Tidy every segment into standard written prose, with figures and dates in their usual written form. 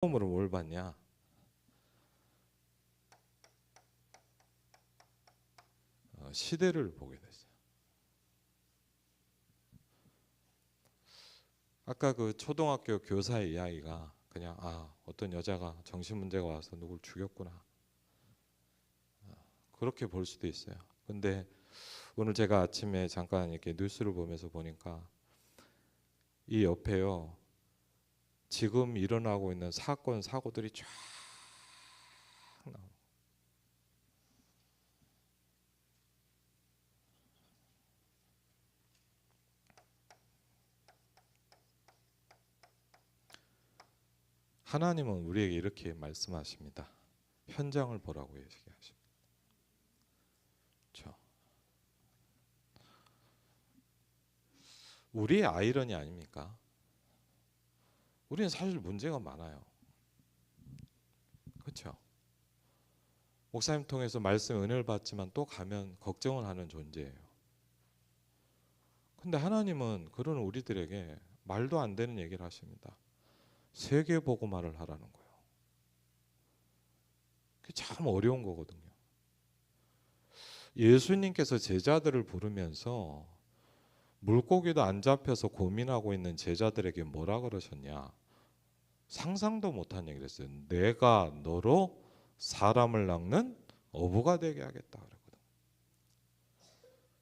처음으로 뭘 봤냐? 시대를 보게 됐어요. 아까 그 초등학교 교사의 이야기가 그냥 어떤 여자가 정신 문제가 와서 누굴 죽였구나, 그렇게 볼 수도 있어요. 근데 오늘 제가 아침에 잠깐 이렇게 뉴스를 보면서 보니까 이 옆에요, 지금 일어나고 있는 사건 사고들이 쫙 나와요. 하나님은 우리에게 이렇게 말씀하십니다. 현장을 보라고 얘기하십니다. 그렇죠? 우리의 아이러니 아닙니까? 우리는 사실 문제가 많아요. 그렇죠? 목사님 통해서 말씀 은혜를 받지만 또 가면 걱정을 하는 존재예요. 근데 하나님은 그런 우리들에게 말도 안 되는 얘기를 하십니다. 세계복음화를 하라는 거예요. 그게 참 어려운 거거든요. 예수님께서 제자들을 부르면서 물고기도 안 잡혀서 고민하고 있는 제자들에게 뭐라 그러셨냐? 상상도 못한 얘기를 했어요. 내가 너로 사람을 낚는 어부가 되게 하겠다 그랬거든.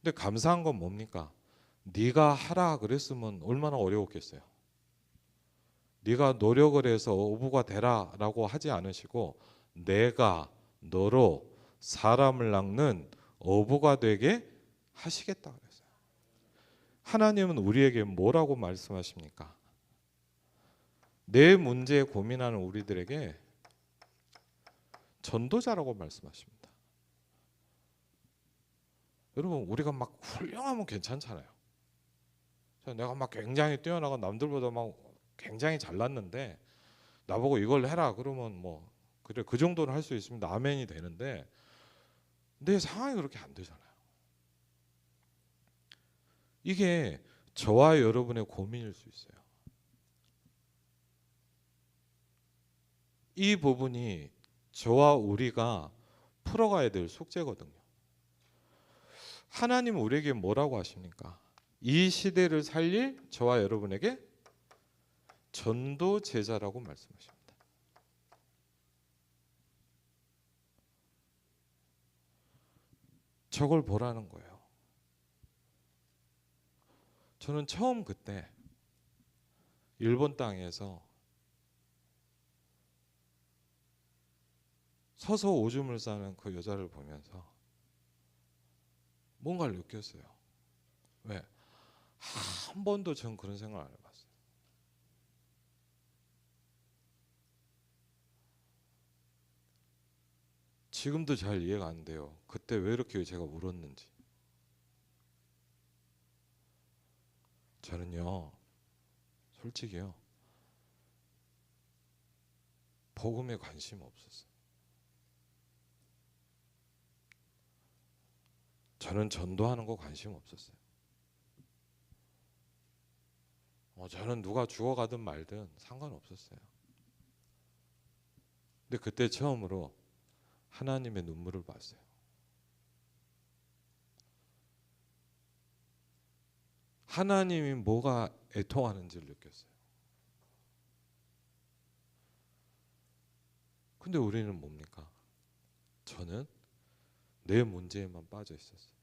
근데 감사한 건 뭡니까? 네가 하라 그랬으면 얼마나 어려웠겠어요. 네가 노력을 해서 어부가 되라라고 하지 않으시고 내가 너로 사람을 낚는 어부가 되게 하시겠다 그랬어요. 하나님은 우리에게 뭐라고 말씀하십니까? 내 문제에 고민하는 우리들에게 전도자라고 말씀하십니다. 여러분, 우리가 막 훌륭하면 괜찮잖아요. 내가 막 굉장히 뛰어나고 남들보다 막 굉장히 잘났는데 나보고 이걸 해라 그러면 뭐 그래, 그 정도는 할 수 있습니다. 아멘이 되는데 내 상황이 그렇게 안 되잖아요. 이게 저와 여러분의 고민일 수 있어요. 이 부분이 저와 우리가 풀어가야 될 숙제거든요. 하나님은 우리에게 뭐라고 하십니까? 이 시대를 살릴 저와 여러분에게 전도 제자라고 말씀하십니다. 저걸 보라는 거예요. 저는 처음 그때 일본 땅에서 서서 오줌을 싸는 그 여자를 보면서 뭔가를 느꼈어요. 왜? 한 번도 전 그런 생각을 안 해봤어요. 지금도 잘 이해가 안 돼요. 그때 왜 이렇게 제가 울었는지. 저는요, 솔직히요, 복음에 관심 없었어요. 저는 전도하는 거 관심 없었어요. 저는 누가 죽어가든 말든 상관없었어요. 근데 그때 처음으로 하나님의 눈물을 봤어요. 하나님이 뭐가 애통하는지를 느꼈어요. 근데 우리는 뭡니까? 저는 내 문제에만 빠져 있었어요.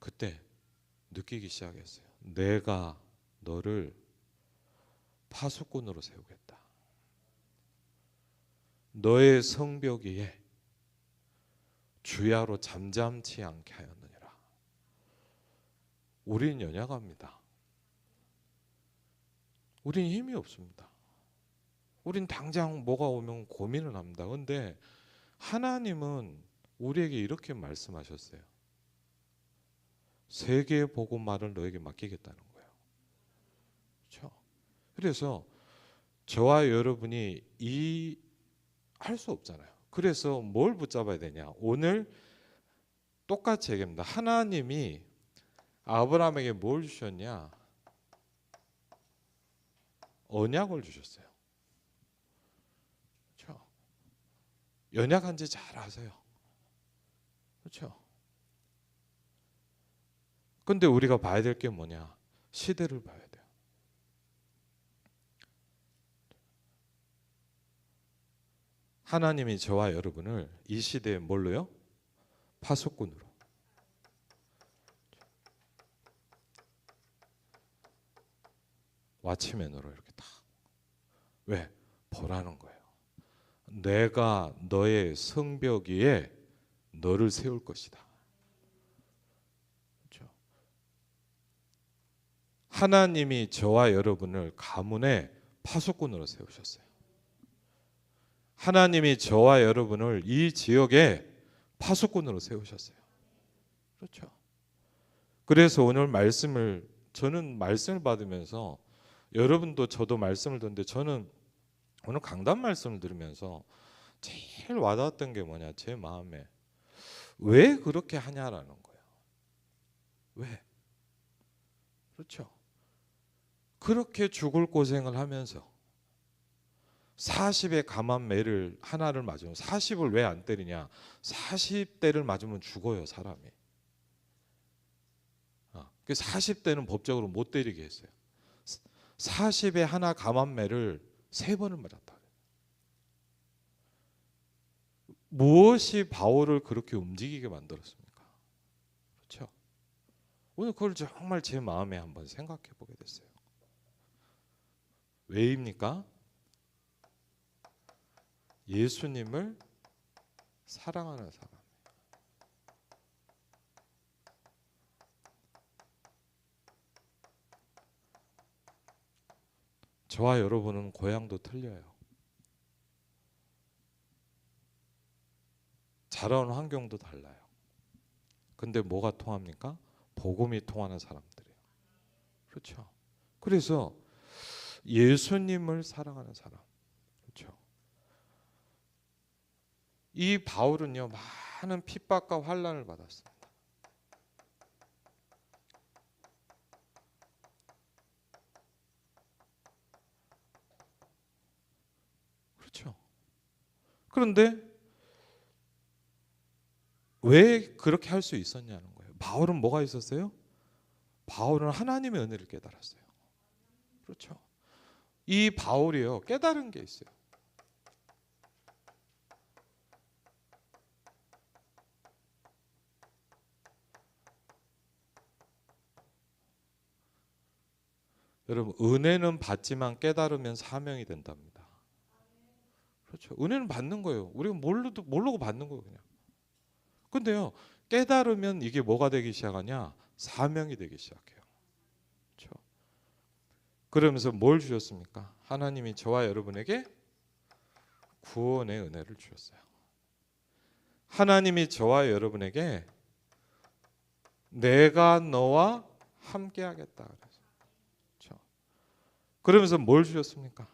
그때 느끼기 시작했어요. 내가 너를 파수꾼으로 세우겠다. 너의 성벽 위에 주야로 잠잠치 않게 하였느니라. 우리는 연약합니다. 우리는 힘이 없습니다. 우린 당장 뭐가 오면 고민을 합니다. 그런데 하나님은 우리에게 이렇게 말씀하셨어요. 세계 복음화를 너에게 맡기겠다는 거예요. 그렇죠? 그래서 저와 여러분이 할 수 없잖아요. 그래서 뭘 붙잡아야 되냐? 오늘 똑같이 얘기합니다. 하나님이 아브라함에게 뭘 주셨냐? 언약을 주셨어요. 그렇죠? 연약한지 잘 아세요. 그렇죠? 근데 우리가 봐야 될 게 뭐냐? 시대를 봐야 돼요. 하나님이 저와 여러분을 이 시대에 뭘로요? 파수꾼으로. 왓치맨으로 이렇게 딱. 왜? 보라는 거예요. 내가 너의 성벽 위에 너를 세울 것이다. 그렇죠? 하나님이 저와 여러분을 가문의 파수꾼으로 세우셨어요. 하나님이 저와 여러분을 이 지역에 파수꾼으로 세우셨어요. 그렇죠? 그래서 오늘 저는 말씀을 받으면서 여러분도 저도 말씀을 듣는데 저는 오늘 강단 말씀을 들으면서 제일 와닿았던 게 뭐냐? 제 마음에 왜 그렇게 하냐라는 거예요. 왜? 그렇죠? 그렇게 죽을 고생을 하면서 40의 감한 매를 하나를 맞으면 40을 왜 안 때리냐? 40대를 맞으면 죽어요, 사람이. 40대는 법적으로 못 때리게 했어요. 40의 하나 감한 매를 3번을 맞았다. 무엇이 바울을 그렇게 움직이게 만들었습니까? 그렇죠? 오늘 그걸 정말 제 마음에 한번 생각해 보게 됐어요. 왜입니까? 예수님을 사랑하는 사람. 저와 여러분은 고향도 틀려요. 자라온 환경도 달라요. 근데 뭐가 통합니까? 복음이 통하는 사람들이에요. 그렇죠? 그래서 예수님을 사랑하는 사람. 그렇죠? 이 바울은요, 많은 핍박과 환난을 받았습니다. 그렇죠? 그런데 왜 그렇게 할 수 있었냐는 거예요. 바울은 뭐가 있었어요? 바울은 하나님의 은혜를 깨달았어요. 그렇죠? 이 바울이요, 깨달은 게 있어요. 여러분, 은혜는 받지만 깨달으면 사명이 된답니다. 그렇죠? 은혜는 받는 거예요. 우리가 모르고 받는 거예요, 그냥. 근데요, 깨달으면 이게 뭐가 되기 시작하냐? 사명이 되기 시작해요. 그렇죠? 그러면서 뭘 주셨습니까? 하나님이 저와 여러분에게 구원의 은혜를 주셨어요. 하나님이 저와 여러분에게 내가 너와 함께 하겠다 그래서. 그렇죠? 그러면서 뭘 주셨습니까?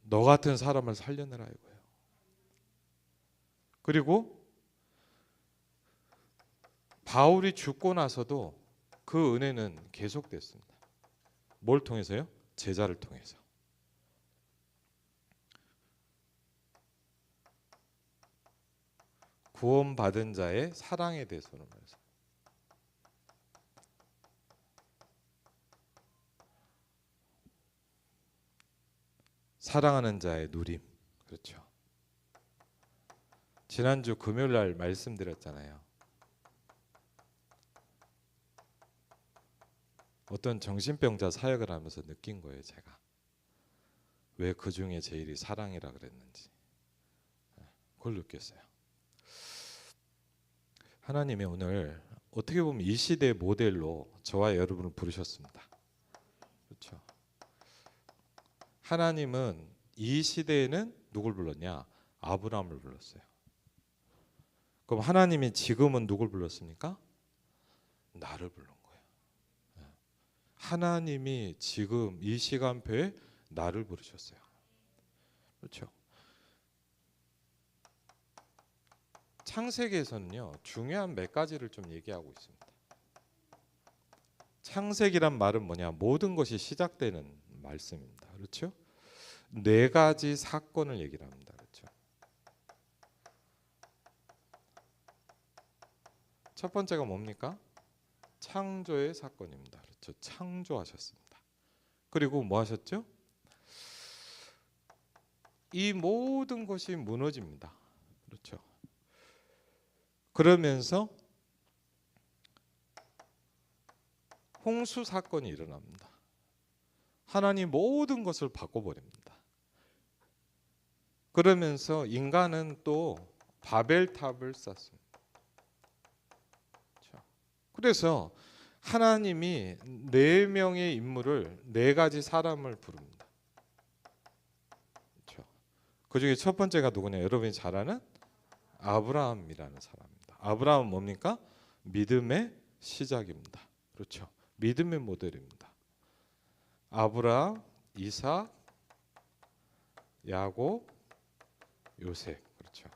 너 같은 사람을 살려내라 이거예요. 그리고 바울이 죽고 나서도 그 은혜는 계속됐습니다. 뭘 통해서요? 제자를 통해서. 구원받은 자의 사랑에 대해서는 말해서. 사랑하는 자의 누림. 그렇죠. 지난주 금요일 날 말씀드렸잖아요. 어떤 정신병자 사역을 하면서 느낀 거예요, 제가. 왜 그 중에 제일이 사랑이라 그랬는지. 그걸 느꼈어요. 하나님이 오늘 어떻게 보면 이 시대의 모델로 저와 여러분을 부르셨습니다. 그렇죠. 하나님은 이 시대에는 누굴 불렀냐? 아브라함을 불렀어요. 그럼 하나님이 지금은 누굴 불렀습니까? 나를 부른 거예요. 하나님이 지금 이 시간표에 나를 부르셨어요. 그렇죠. 창세기에서는요 중요한 몇 가지를 좀 얘기하고 있습니다. 창세기란 말은 뭐냐? 모든 것이 시작되는 말씀입니다. 그렇죠? 네 가지 사건을 얘기를 합니다. 그렇죠? 첫 번째가 뭡니까? 창조의 사건입니다. 그렇죠? 창조하셨습니다. 그리고 뭐 하셨죠? 이 모든 것이 무너집니다. 그렇죠? 그러면서 홍수 사건이 일어납니다. 하나님 모든 것을 바꿔버립니다. 그러면서 인간은 또 바벨탑을 쌓습니다. 그래서 하나님이 네 명의 인물을 네 가지 사람을 부릅니다. 그렇죠? 그 중에 첫 번째가 누구냐? 여러분이 잘 아는 아브라함이라는 사람입니다. 아브라함은 뭡니까? 믿음의 시작입니다. 그렇죠? 믿음의 모델입니다. 아브라함, 이삭, 야곱, 요셉. 그렇죠?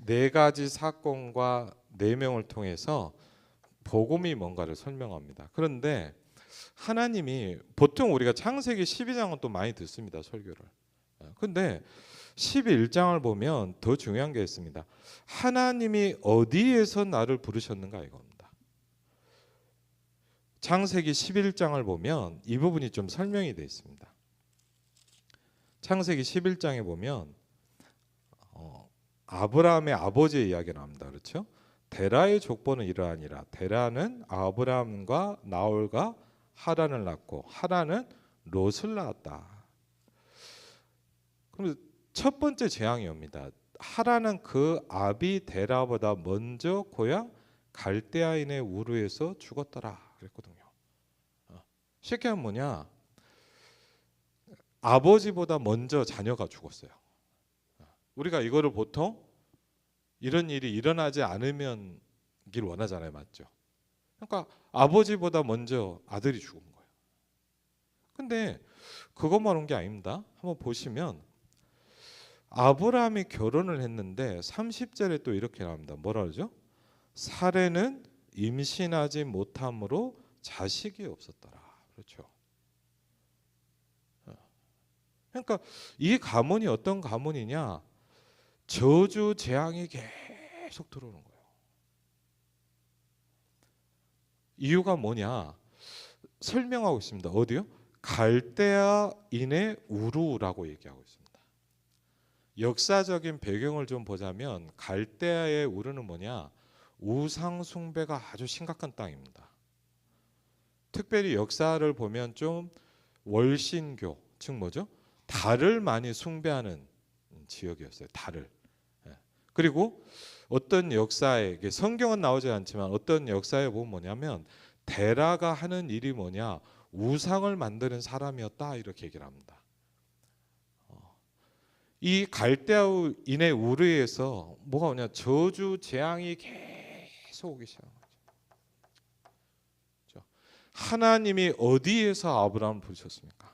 네 가지 사건과 네 명을 통해서 복음이 뭔가를 설명합니다. 그런데 하나님이 보통 우리가 창세기 12장은 또 많이 듣습니다. 설교를. 근데 11장을 보면 더 중요한 게 있습니다. 하나님이 어디에서 나를 부르셨는가 이겁니다. 창세기 11장을 보면 이 부분이 좀 설명이 되어 있습니다. 창세기 11장에 보면 아브라함의 아버지의 이야기가 나옵니다. 그렇죠? 데라의 족보는 이러하니라. 데라는 아브라함과 나홀과 하란을 낳고 하란은 롯을 낳았다. 그럼 첫 번째 재앙이 옵니다. 하란은 그 아비 데라보다 먼저 고향 갈대아인의 우르에서 죽었더라 그랬거든요. 쉽게 하면 뭐냐? 아버지보다 먼저 자녀가 죽었어요. 우리가 이거를 보통 이런 일이 일어나지 않으면 길 원하잖아요. 맞죠? 그러니까 아버지보다 먼저 아들이 죽은 거예요. 근데 그것만 온 게 아닙니다. 한번 보시면 아브라함이 결혼을 했는데 30절에 또 이렇게 나옵니다. 뭐라 그러죠? 사레는 임신하지 못함으로 자식이 없었더라. 그렇죠? 그러니까 이 가문이 어떤 가문이냐? 저주 재앙이 계속 들어오는 거예요. 이유가 뭐냐? 설명하고 있습니다. 어디요? 갈대아인의 우루라고 얘기하고 있습니다. 역사적인 배경을 좀 보자면 갈대아의 우르는 뭐냐? 우상 숭배가 아주 심각한 땅입니다. 특별히 역사를 보면 좀 월신교, 즉 뭐죠? 달을 많이 숭배하는 지역이었어요. 달을. 그리고 어떤 역사에 성경은 나오지 않지만 어떤 역사에 보면 뭐냐면 데라가 하는 일이 뭐냐? 우상을 만드는 사람이었다 이렇게 얘기를 합니다. 이 갈대아인의 우르에서 뭐가 오냐? 저주 재앙이 계속 오기 시작한 거죠. 하나님이 어디에서 아브라함을 부르셨습니까?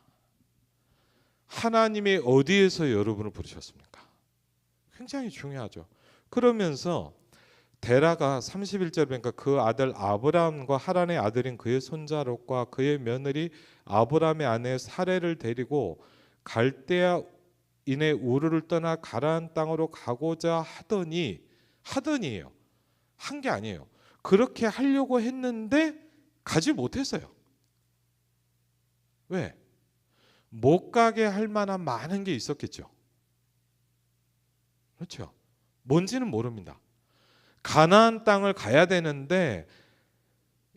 하나님이 어디에서 여러분을 부르셨습니까? 굉장히 중요하죠. 그러면서 데라가 31절 보니까 그 아들 아브라함과 하란의 아들인 그의 손자 롯과 그의 며느리 아브라함의 아내 사레를 데리고 갈대아인의 우르를 떠나 가나안 땅으로 가고자 하더니예요. 한 게 아니에요. 그렇게 하려고 했는데 가지 못했어요. 왜? 못 가게 할 만한 많은 게 있었겠죠. 그렇죠. 뭔지는 모릅니다. 가나안 땅을 가야 되는데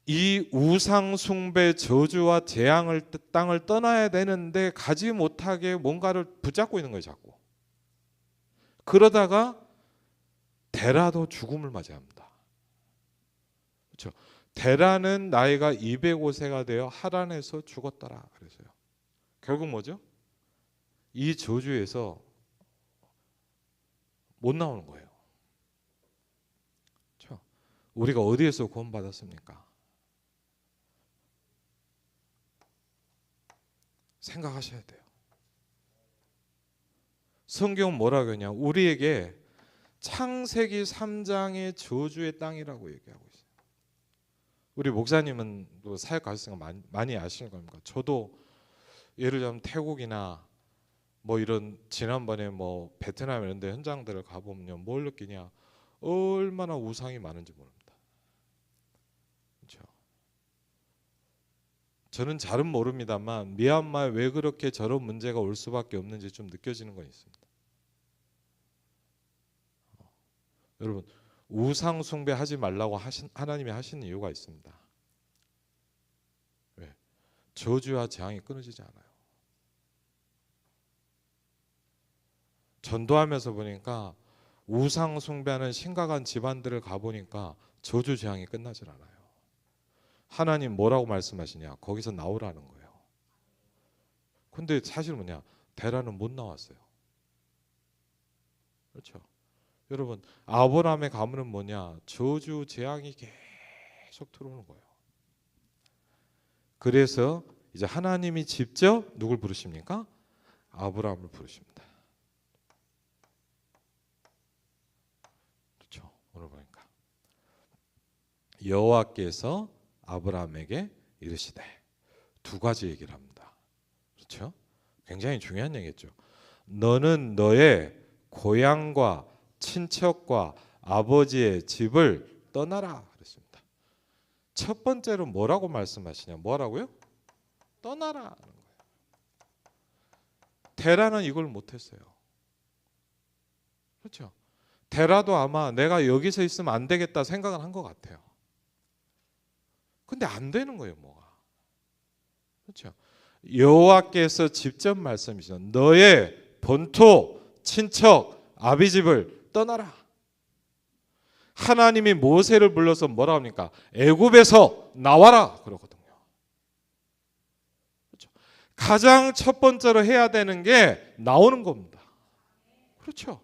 이 우상 숭배 저주와 재앙을 땅을 떠나야 되는데 가지 못하게 뭔가를 붙잡고 있는 거예요. 자꾸. 그러다가 데라도 죽음을 맞이합니다. 그렇죠. 데라는 나이가 205세가 되어 하란에서 죽었더라. 그래서요. 결국 뭐죠? 이 저주에서 못 나오는 거예요. 그렇죠? 우리가 어디에서 구원받았습니까? 생각하셔야 돼요. 성경은 뭐라고 하냐? 우리에게 창세기 3장의 저주의 땅이라고 얘기하고 있어요. 우리 목사님은 또 사역 가셨으니까 많이 아시는 겁니까? 저도 예를 들면 태국이나 뭐 이런 지난번에 뭐 베트남 이런 데 현장들을 가보면 뭘 느끼냐, 얼마나 우상이 많은지 모릅니다. 그렇죠? 저는 잘은 모릅니다만 미얀마에 왜 그렇게 저런 문제가 올 수밖에 없는지 좀 느껴지는 건 있습니다. 여러분, 우상 숭배하지 말라고 하나님이 하시는 이유가 있습니다. 왜? 저주와 재앙이 끊어지지 않아요. 전도하면서 보니까 우상 숭배하는 심각한 집안들을 가보니까 저주 재앙이 끝나질 않아요. 하나님 뭐라고 말씀하시냐? 거기서 나오라는 거예요. 근데 사실 뭐냐? 데라는 못 나왔어요. 그렇죠? 여러분, 아브라함의 가문은 뭐냐? 저주 재앙이 계속 들어오는 거예요. 그래서 이제 하나님이 직접 누굴 부르십니까? 아브라함을 부르십니다. 그렇죠? 오늘 보니까 여호와께서 아브라함에게 이르시되, 두 가지 얘기를 합니다. 그렇죠? 굉장히 중요한 얘기겠죠. 너는 너의 고향과 친척과 아버지의 집을 떠나라 그랬습니다. 첫 번째로 뭐라고 말씀하시냐? 뭐라고요? 떠나라. 데라는 이걸 못했어요. 그렇죠? 데라도 아마 내가 여기서 있으면 안 되겠다 생각을 한 것 같아요. 근데 안 되는 거예요, 뭐가. 그렇죠? 여호와께서 직접 말씀이시죠. 너의 본토, 친척, 아비집을 떠나라. 하나님이 모세를 불러서 뭐라 합니까? 애굽에서 나와라 그러거든요. 그렇죠? 가장 첫 번째로 해야 되는 게 나오는 겁니다. 그렇죠?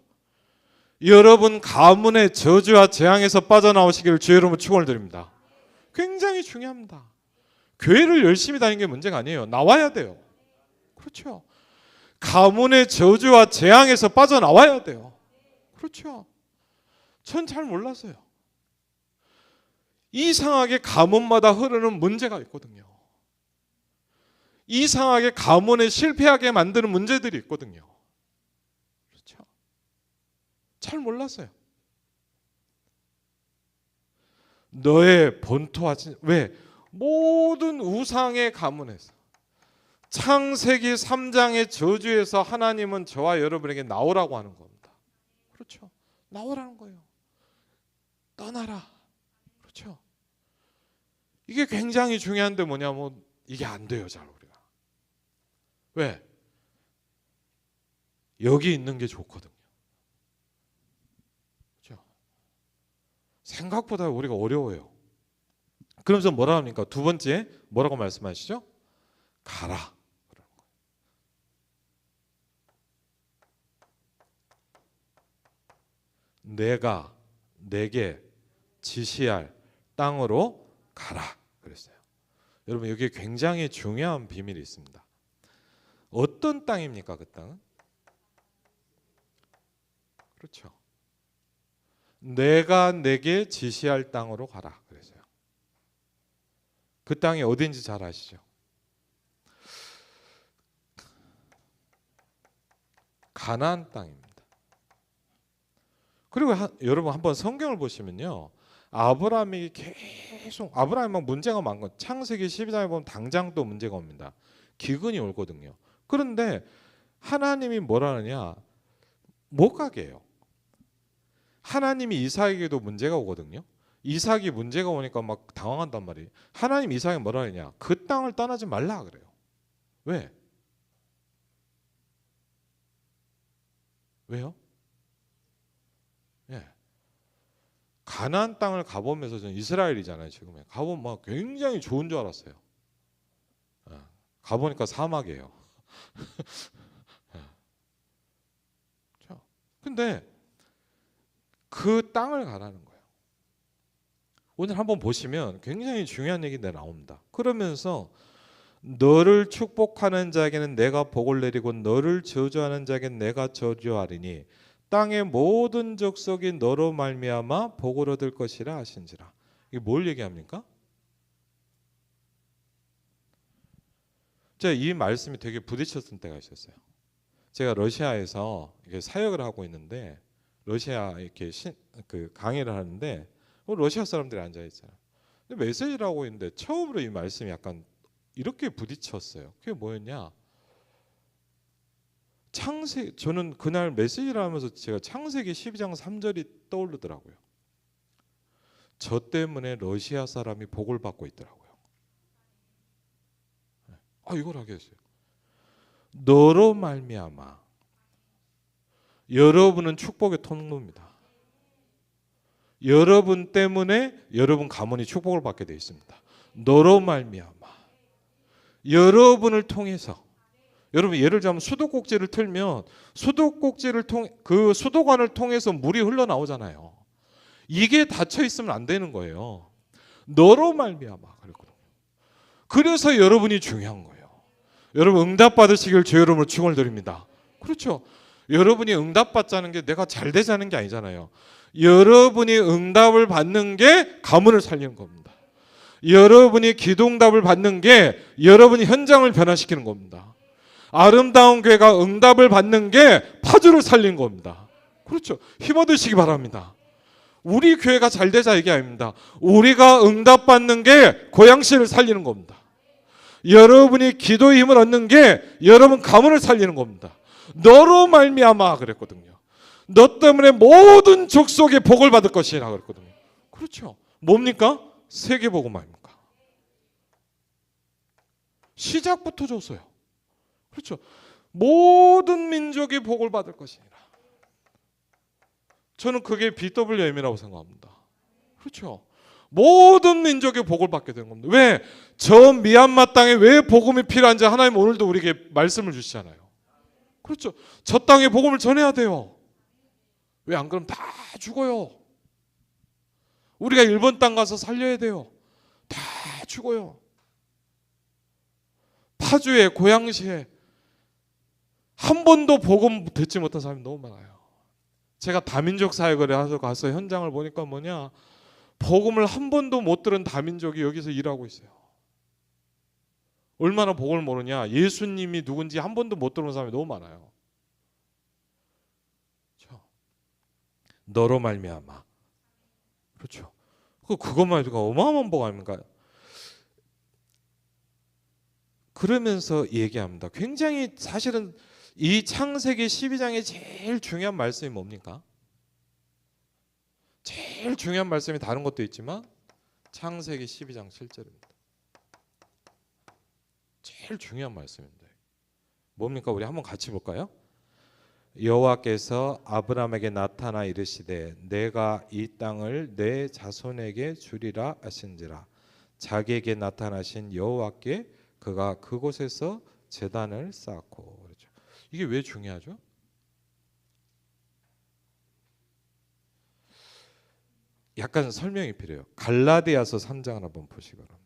여러분 가문의 저주와 재앙에서 빠져나오시기를 주의 이름으로 축원을 드립니다. 굉장히 중요합니다. 교회를 열심히 다니는 게 문제가 아니에요. 나와야 돼요. 그렇죠? 가문의 저주와 재앙에서 빠져나와야 돼요. 그렇죠? 전 잘 몰랐어요. 이상하게 가문마다 흐르는 문제가 있거든요. 이상하게 가문을 실패하게 만드는 문제들이 있거든요. 그렇죠? 잘 몰랐어요. 너의 본토와 왜? 모든 우상의 가문에서 창세기 3장의 저주에서 하나님은 저와 여러분에게 나오라고 하는 겁니다. 그렇죠? 나오라는 거예요. 떠나라. 그렇죠? 이게 굉장히 중요한데 뭐냐면 이게 안 돼요, 잘 우리가. 왜? 여기 있는 게 좋거든요. 그렇죠? 생각보다 우리가 어려워요. 그러면서 뭐라 합니까? 두 번째 뭐라고 말씀하시죠? 가라. 내가 내게 지시할 땅으로 가라 그랬어요. 여러분 여기에 굉장히 중요한 비밀이 있습니다. 어떤 땅입니까? 그 땅은? 그렇죠. 내가 내게 지시할 땅으로 가라 그랬어요. 그 땅이 어딘지 잘 아시죠? 가나안 땅입니다. 그리고 여러분 한번 성경을 보시면요, 아브라함이 계속 아브라함이 막 문제가 많은 건 창세기 12장에 보면 당장 또 문제가 옵니다. 기근이 오거든요. 그런데 하나님이 뭐라 하느냐, 못 가게 해요. 하나님이 이삭에게도 문제가 오거든요. 이삭이 문제가 오니까 막 당황한단 말이에요. 하나님 이삭이 뭐라 하느냐, 그 땅을 떠나지 말라 그래요. 왜? 왜요? 예. 가나안 땅을 가보면서 저는 이스라엘이잖아요. 지금 가보면 막 굉장히 좋은 줄 알았어요. 가보니까 사막이에요. 근데 그 땅을 가라는 거예요. 오늘 한번 보시면 굉장히 중요한 얘기가 나옵니다. 그러면서 너를 축복하는 자에게는 내가 복을 내리고 너를 저주하는 자에게는 내가 저주하리니 땅의 모든 족속이 너로 말미암아 복을 얻을 것이라 하신지라. 이게 뭘 얘기합니까? 제가 이 말씀이 되게 부딪혔던 때가 있었어요. 제가 러시아에서 이렇게 사역을 하고 있는데 러시아 이렇게 그 강의를 하는데 러시아 사람들이 앉아 있잖아요. 근데 메시지를 하고 있는데 처음으로 이 말씀이 약간 이렇게 부딪혔어요. 그게 뭐였냐? 저는 그날 메시지를 하면서 제가 창세기 12장 3절이 떠오르더라고요. 저 때문에 러시아 사람이 복을 받고 있더라고요. 이걸 하게 했어요. 너로 말미암아 여러분은 축복의 통로입니다. 여러분 때문에 여러분 가문이 축복을 받게 되어 있습니다. 너로 말미암아 여러분을 통해서 여러분 예를 들자면 수도꼭지를 틀면 수도꼭지를 그 수도관을 통해서 물이 흘러나오잖아요. 이게 닫혀 있으면 안 되는 거예요. 너로 말미암아 그랬거든요. 그래서 여러분이 중요한 거예요. 여러분 응답 받으시길 주 여러분을 축원을 드립니다. 그렇죠. 여러분이 응답 받자는 게 내가 잘 되자는 게 아니잖아요. 여러분이 응답을 받는 게 가문을 살리는 겁니다. 여러분이 기도응답을 받는 게 여러분이 현장을 변화시키는 겁니다. 아름다운 교회가 응답을 받는 게 파주를 살리는 겁니다. 그렇죠. 힘 얻으시기 바랍니다. 우리 교회가 잘 되자 이게 아닙니다. 우리가 응답받는 게 고양시를 살리는 겁니다. 여러분이 기도의 힘을 얻는 게 여러분 가문을 살리는 겁니다. 너로 말미암아 그랬거든요. 너 때문에 모든 족속의 복을 받을 것이라 그랬거든요. 그렇죠. 뭡니까? 세계복음 아닙니까? 시작부터 줬어요. 그렇죠. 모든 민족이 복을 받을 것이니라. 저는 그게 BWM이라고 생각합니다. 그렇죠. 모든 민족이 복을 받게 되는 겁니다. 왜? 저 미얀마 땅에 왜 복음이 필요한지 하나님 오늘도 우리에게 말씀을 주시잖아요. 그렇죠. 저 땅에 복음을 전해야 돼요. 왜 안 그러면 다 죽어요. 우리가 일본 땅 가서 살려야 돼요. 다 죽어요. 파주에 고양시에 한 번도 복음 듣지 못한 사람이 너무 많아요. 제가 다민족 사역을 해서 가서 현장을 보니까 뭐냐, 복음을 한 번도 못 들은 다민족이 여기서 일하고 있어요. 얼마나 복을 모르냐. 예수님이 누군지 한 번도 못 들은 사람이 너무 많아요. 그렇죠? 너로 말미암아. 그렇죠. 그것만 해도 어마어마한 복 아닙니까? 그러면서 얘기합니다. 굉장히 사실은 이 창세기 12장의 제일 중요한 말씀이 뭡니까? 제일 중요한 말씀이 다른 것도 있지만 창세기 12장 7절입니다. 제일 중요한 말씀입니다. 뭡니까? 우리 한번 같이 볼까요? 여호와께서 아브라함에게 나타나 이르시되 내가 이 땅을 내 자손에게 주리라 하신지라. 자기에게 나타나신 여호와께 그가 그곳에서 제단을 쌓고. 그렇죠. 이게 왜 중요하죠? 약간 설명이 필요해요. 갈라디아서 3장을 한번 보시기 바랍니다.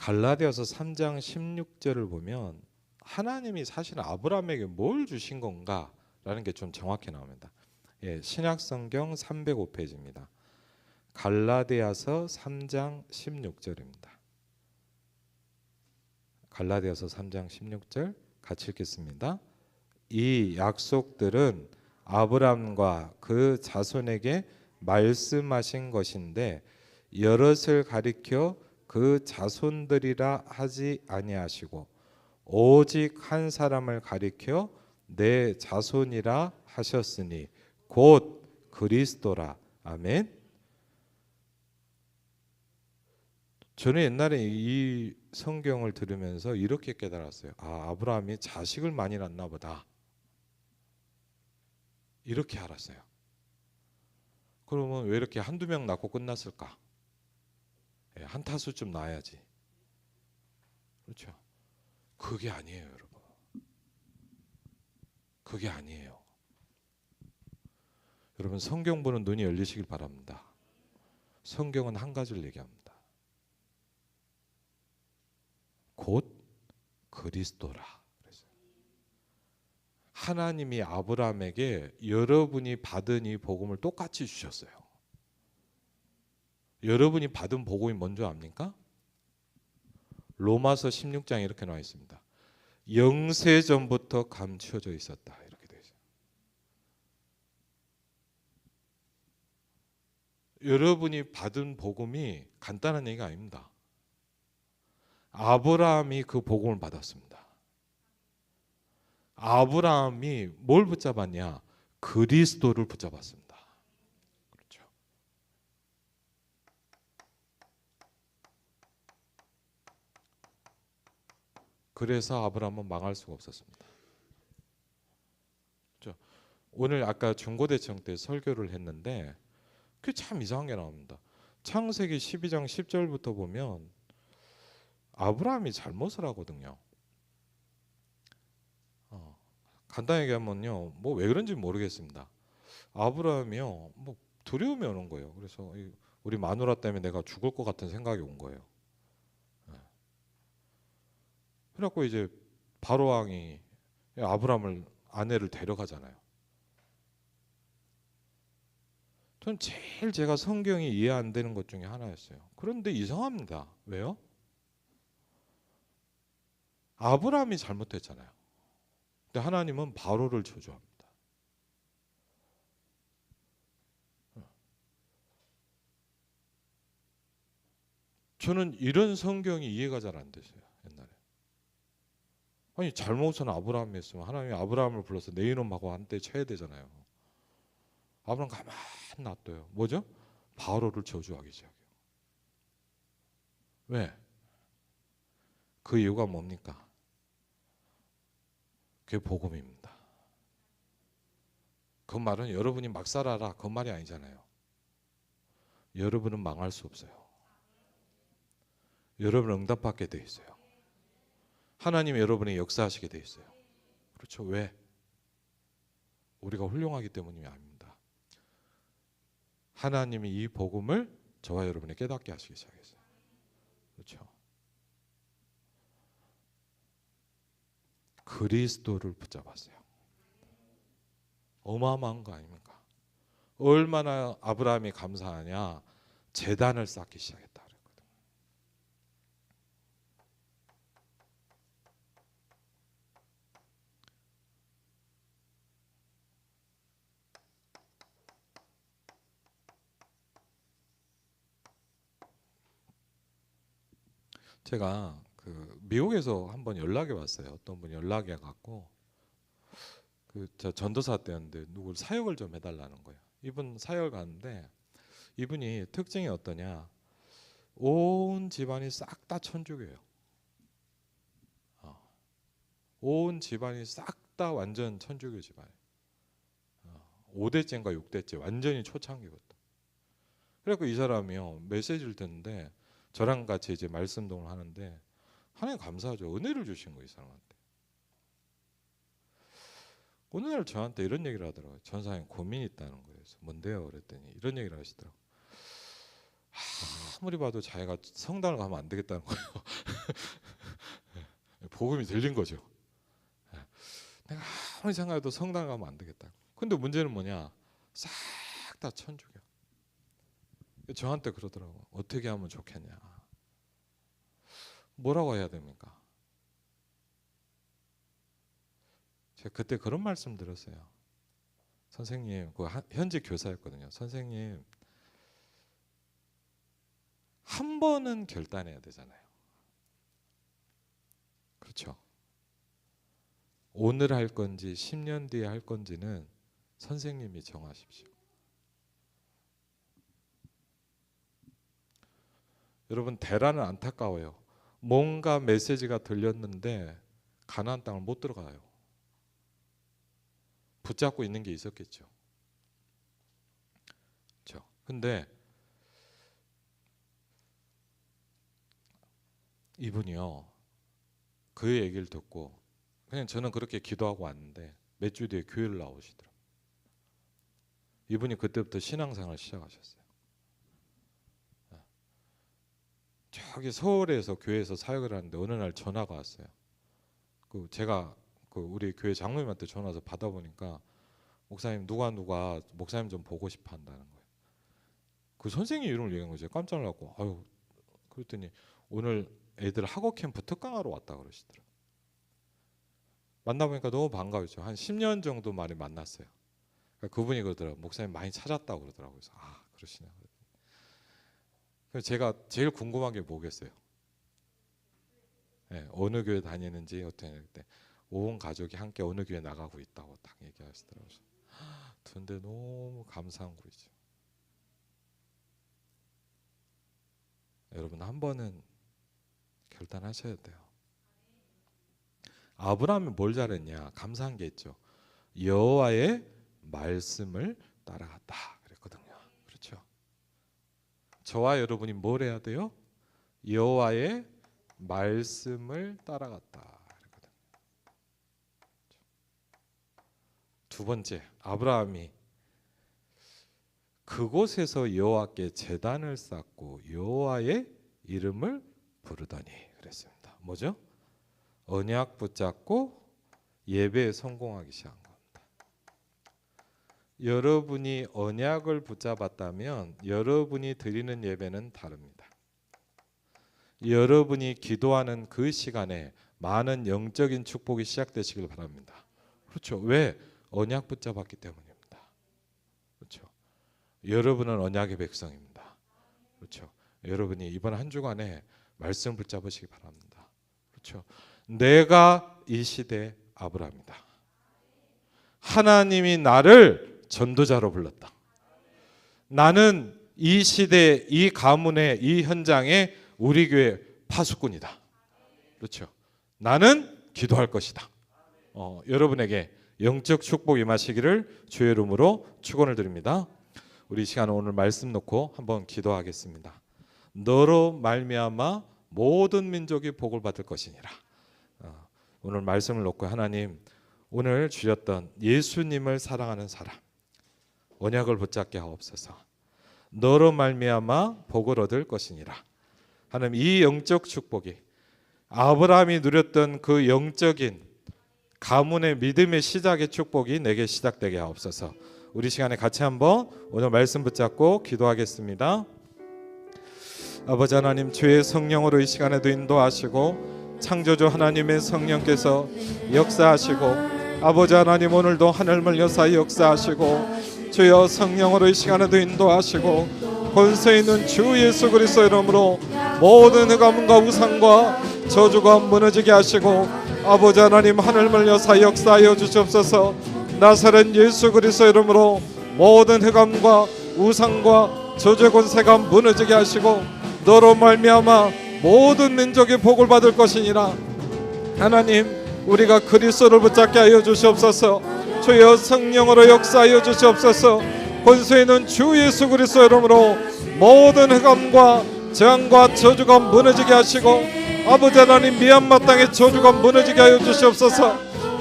갈라디아서 3장 16절을 보면 하나님이 사실 아브라함에게 뭘 주신 건가라는 게 좀 정확히 나옵니다. 예, 신약성경 305페이지입니다. 갈라디아서 3장 16절입니다. 갈라디아서 3장 16절 같이 읽겠습니다. 이 약속들은 아브라함과 그 자손에게 말씀하신 것인데 여럿을 가리켜 그 자손들이라 하지 아니하시고 오직 한 사람을 가리켜 내 자손이라 하셨으니 곧 그리스도라. 아멘. 저는 옛날에 이 성경을 들으면서 이렇게 깨달았어요. 아브라함이 자식을 많이 낳나 보다. 이렇게 알았어요. 그러면 왜 이렇게 한두 명 낳고 끝났을까? 한 타수쯤 낳아야지. 그렇죠. 그게 아니에요, 여러분. 그게 아니에요. 여러분 성경 보는 눈이 열리시길 바랍니다. 성경은 한 가지를 얘기합니다. 곧 그리스도라. 그랬어요. 하나님이 아브라함에게 여러분이 받은 이 복음을 똑같이 주셨어요. 여러분이 받은 복음이 뭔지 압니까? 로마서 16장에 이렇게 나와 있습니다. 영세전부터 감추어져 있었다. 이렇게 되어 있어요. 여러분이 받은 복음이 간단한 얘기가 아닙니다. 아브라함이 그 복음을 받았습니다. 아브라함이 뭘 붙잡았냐? 그리스도를 붙잡았습니다. 그렇죠. 그래서 아브라함은 망할 수가 없었습니다. 그렇죠. 오늘 아까 중고대청 때 설교를 했는데 그게 참 이상한 게 나옵니다. 창세기 12장 10절부터 보면 아브라함이 잘못을 하거든요. 간단히 얘기하면요, 뭐 왜 그런지 모르겠습니다. 아브라함이요, 뭐 두려움이 오는 거예요. 그래서 우리 마누라 때문에 내가 죽을 것 같은 생각이 온 거예요. 그래갖고 이제 바로 왕이 아브라함을 아내를 데려가잖아요. 전 제일 제가 성경이 이해 안 되는 것 중에 하나였어요. 그런데 이상합니다. 왜요? 아브라함이 잘못했잖아요. 근데 하나님은 바로를 저주합니다. 저는 이런 성경이 이해가 잘 안 됐어요. 옛날에. 아니 잘못은 아브라함이 했으면 하나님이 아브라함을 불러서 내 이놈하고 한때 쳐야 되잖아요. 아브라함 가만 놔둬요. 뭐죠? 바로를 저주하기 시작해요. 왜? 그 이유가 뭡니까? 그게 복음입니다. 그 말은 여러분이 막 살아라 그 말이 아니잖아요. 여러분은 망할 수 없어요. 여러분은 응답받게 돼 있어요. 하나님이 여러분의 역사하시게 돼 있어요. 그렇죠. 왜? 우리가 훌륭하기 때문이 아닙니다. 하나님이 이 복음을 저와 여러분이 깨닫게 하시기 시작했어요. 그렇죠. 그리스도를 붙잡았어요. 어마어마한 거 아닙니까? 얼마나 아브라함이 감사하냐. 제단을 쌓기 시작했다 그랬거든요. 제가 그 미국에서 한번 연락이 왔어요. 어떤 분이 연락이 와갖고 저 전도사 때였는데 누굴 사역을 좀 해달라는 거예요. 이분 사역을 가는데 이분이 특징이 어떠냐? 온 집안이 싹 다 천주교예요. 온 집안이 싹 다 완전 천주교 집안이에요. 5대째인가 6대째 완전히 초창기거든. 그래서 이 사람이요 메시지를 듣는데 저랑 같이 이제 말씀동을 하는데 하나님 감사하죠. 은혜를 주신 거예요 이 사람한테. 어느 날 저한테 이런 얘기를 하더라고요. 전사님 고민이 있다는 거예요. 그래서 뭔데요? 그랬더니 이런 얘기를 하시더라고요. 아무리 봐도 자기가 성당을 가면 안 되겠다는 거예요. 복음이 들린 거죠. 내가 아무리 생각해도 성당을 가면 안 되겠다. 근데 문제는 뭐냐? 싹 다 천주교. 저한테 그러더라고. 어떻게 하면 좋겠냐? 뭐라고 해야 됩니까? 제가 그때 그런 말씀 들었어요. 선생님, 그 현직 교사였거든요. 선생님, 한 번은 결단해야 되잖아요. 그렇죠? 오늘 할 건지 10년 뒤에 할 건지는 선생님이 정하십시오. 여러분 대란은 안타까워요. 뭔가 메시지가 들렸는데 가나안 땅을 못 들어가요. 붙잡고 있는 게 있었겠죠. 그렇죠. 근데 이분이요. 그 얘기를 듣고 그냥 저는 그렇게 기도하고 왔는데 몇 주 뒤에 교회를 나오시더라고요. 이분이 그때부터 신앙생활을 시작하셨어요. 저기 서울에서 교회에서 사역을 하는데 어느 날 전화가 왔어요. 제가 우리 교회 장로님한테 전화 와서 받아보니까 목사님 누가 목사님 좀 보고 싶어 한다는 거예요. 그 선생님 이름을 얘기한 거죠. 깜짝 놀랐고 아유 그랬더니 오늘 애들 학업 캠프 특강하러 왔다 그러시더라고요. 만나보니까 너무 반가웠죠. 한 10년 정도 만에 만났어요. 그러니까 그분이 그러더라고요. 목사님 많이 찾았다고 그러더라고요. 그래서 그러시냐. 그래서 제가 제일 궁금한 게 뭐겠어요. 네, 어느 교회 다니는지 어떻게 그때 온 가족이 함께 어느 교회 나가고 있다고 딱 얘기하시더라고요. 근데 너무 감사한 거죠. 여러분 한 번은 결단하셔야 돼요. 아브라함이 뭘 잘했냐? 감사한 게 있죠. 여호와의 말씀을 따라갔다 그랬거든요. 그렇죠? 저와 여러분이 뭘 해야 돼요? 여호와의 말씀을 따라갔다 그랬거든요. 두 번째, 아브라함이 그곳에서 여호와께 제단을 쌓고 여호와의 이름을 부르더니 그랬습니다. 뭐죠? 언약 붙잡고 예배에 성공하기 시작한 겁니다. 여러분이 언약을 붙잡았다면 여러분이 드리는 예배는 다릅니다. 여러분이 기도하는 그 시간에 많은 영적인 축복이 시작되시길 바랍니다. 그렇죠? 왜? 언약 붙잡았기 때문입니다. 그렇죠? 여러분은 언약의 백성입니다. 그렇죠? 여러분이 이번 한 주간에 말씀 붙잡으시기 바랍니다. 그렇죠? 내가 이 시대 아브라함이다. 하나님이 나를 전도자로 불렀다. 나는 이 시대, 이 가문의 이 현장에 우리 교회 파수꾼이다. 그렇죠? 나는 기도할 것이다. 여러분에게 영적 축복 임하시기를 주의 이름으로 축원을 드립니다. 우리 시간 오늘 말씀 놓고 한번 기도하겠습니다. 너로 말미암아 모든 민족이 복을 받을 것이니라. 오늘 말씀을 놓고 하나님 오늘 주셨던 예수님을 사랑하는 사람 언약을 붙잡게 하옵소서. 너로 말미암아 복을 얻을 것이니라. 하나님 이 영적 축복이 아브라함이 누렸던 그 영적인 가문의 믿음의 시작의 축복이 내게 시작되게 하옵소서. 우리 시간에 같이 한번 오늘 말씀 붙잡고 기도하겠습니다. 아버지 하나님 주의 성령으로 이 시간에도 인도하시고 창조주 하나님의 성령께서 역사하시고 아버지 하나님 오늘도 하늘을 여사 역사하시고 주여 성령으로 이 시간에도 인도하시고 권세 있는 주 예수 그리스도 이름으로 모든 흑암과 우상과 저주가 무너지게 하시고 아버지 하나님 하늘을 여사 역사하여 주시옵소서. 나사렛 예수 그리스도 이름으로 모든 흑암과 우상과 저주의 권세가 무너지게 하시고 너로 말미암아 모든 민족이 복을 받을 것이니라. 하나님 우리가 그리스도를 붙잡게 하여 주시옵소서. 주여 성령으로 역사하여 주시옵소서. 권세 있는 주 예수 그리스도 이름으로 모든 흑암과 재앙과 저주가 무너지게 하시고 아버지 하나님 미얀마 땅의 저주가 무너지게 하여 주시옵소서.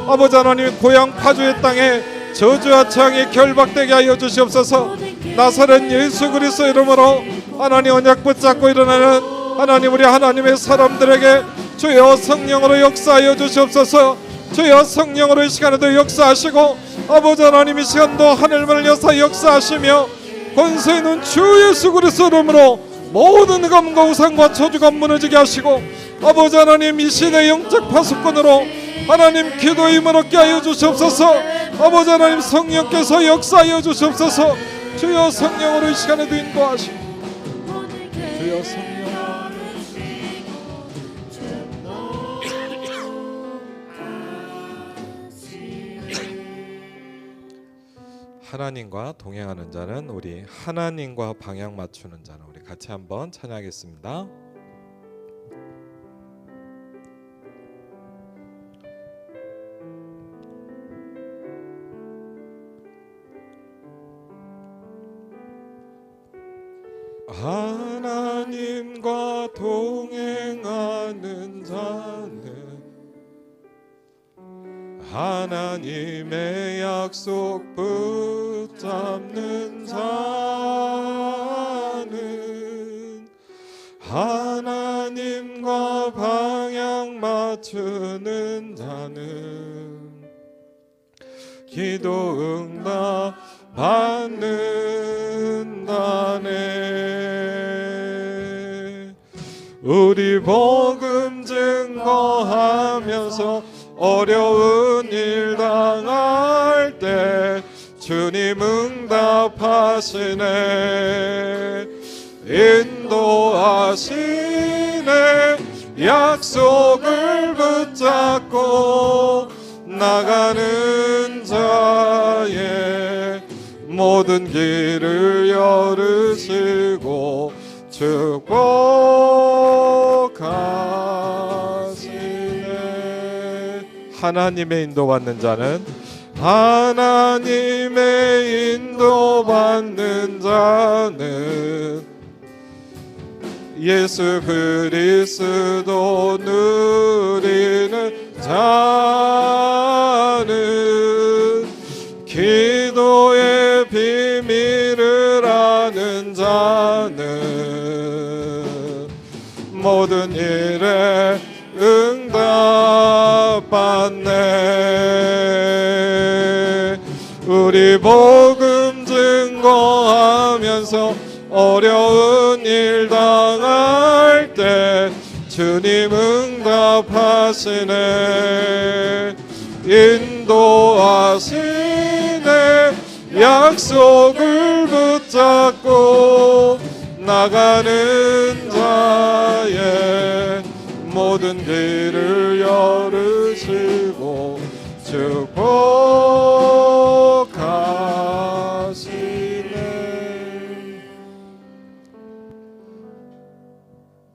아버지 하나님 고향 파주의 땅에 저주와 재앙이 결박되게 하여 주시옵소서. 나사렛 예수 그리스도 이름으로 하나님 언약 붙잡고 일어나는 하나님 우리 하나님의 사람들에게 주여 성령으로 역사하여 주시옵소서. 주여 성령으로 이 시간에도 역사하시고 아버지 하나님 이 시간도 하늘문을 여사 역사하시며 권세 있는 주 예수 그리스도 이름으로 모든 흑암과 우상과 저주가 무너지게 하시고 아버지 하나님 이 시대 영적 파수꾼으로 하나님 기도 힘을 얻게 하여 주시옵소서. 아버지 하나님 성령께서 역사하여 주시옵소서. 주여 성령으로 이 시간에도 인도하시고 주여 성령 하나님과 동행하는 자는 우리 하나님과 방향 맞추는 자는 우리 같이 한번 찬양하겠습니다. 하나님과 동행하는 자는 하나님의 약속 붙잡는 자는 하나님과 방향 맞추는 자는 기도 응답 받는다네. 우리 복음 증거하면서 어려운 일 당할 때 주님 응답하시네. 인도하시네. 약속을 붙잡고 나가는 자의 모든 길을 열으시고 축복하시네. 하나님의 인도받는 자는 하나님의 인도받는 자는 예수 그리스도 누리는 자는 기도의 비밀을 아는 자는 모든 일에 응답받네. 우리 복음 증거하면서 어려운 일 당할 때 주님 응답하시네. 인도하시네. 약속을 붙잡고 나가는 자의 모든 길을 열으시고 축복하시네.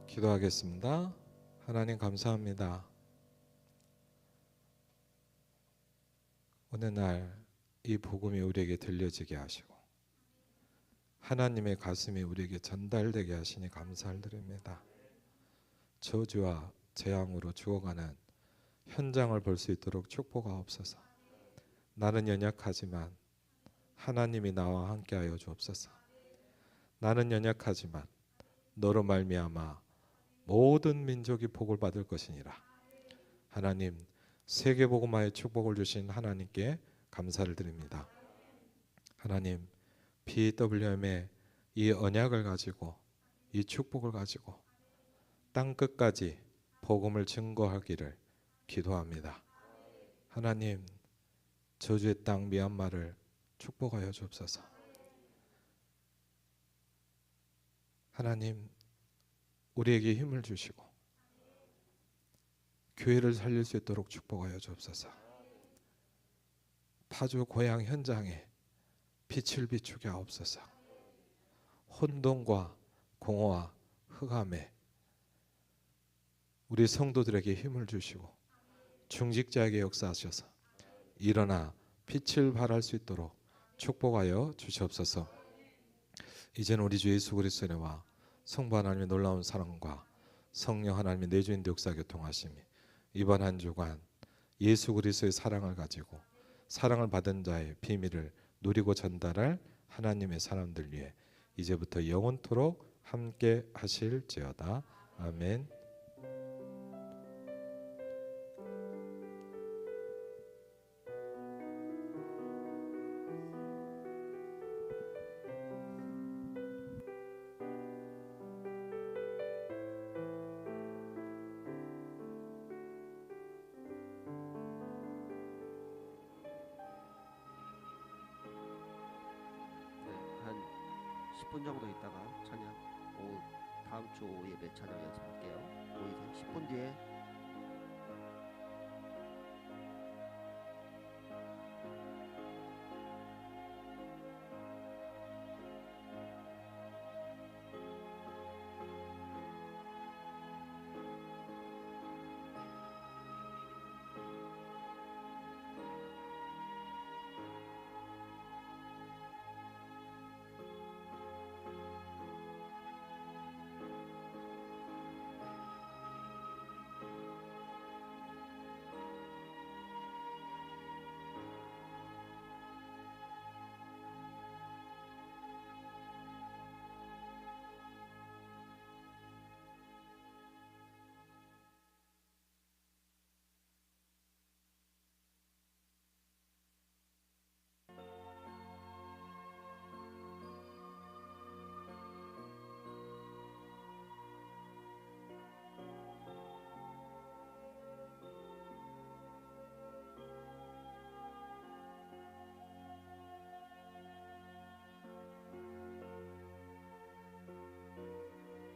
기도하겠습니다. 하나님 감사합니다. 어느 날 이 복음이 우리에게 들려지게 하시고 하나님의 가슴이 우리에게 전달되게 하시니 감사를 드립니다. 저주와 재앙으로 죽어가는 현장을 볼 수 있도록 축복하옵소서. 나는 연약하지만 하나님이 나와 함께하여 주옵소서. 나는 연약하지만 너로 말미암아 모든 민족이 복을 받을 것이니라. 하나님, 세계복음화의 축복을 주신 하나님께 감사를 드립니다. 하나님, BWM의 이 언약을 가지고 이 축복을 가지고 땅 끝까지 복음을 증거하기를 기도합니다. 하나님, 저주의 땅 미얀마를 축복하여 주옵소서. 하나님, 우리에게 힘을 주시고 교회를 살릴 수 있도록 축복하여 주옵소서. 파주 고향 현장에 빛을 비추게 하옵소서. 혼돈과 공허와 흑암에 우리 성도들에게 힘을 주시고 중직자에게 역사하셔서 일어나 빛을 발할 수 있도록 축복하여 주시옵소서. 이제는 우리 주 예수 그리스도의 은혜와 성부 하나님의 놀라운 사랑과 성령 하나님의 내주인 역사 교통하심이 이번 한 주간 예수 그리스도의 사랑을 가지고 사랑을 받은 자의 비밀을 누리고 전달할 하나님의 사람들 위해 이제부터 영원토록 함께 하실지어다. 아멘. 한 10분 정도 있다가 찬양 다음 주 예배 찬양 연습할게요. 10분 뒤에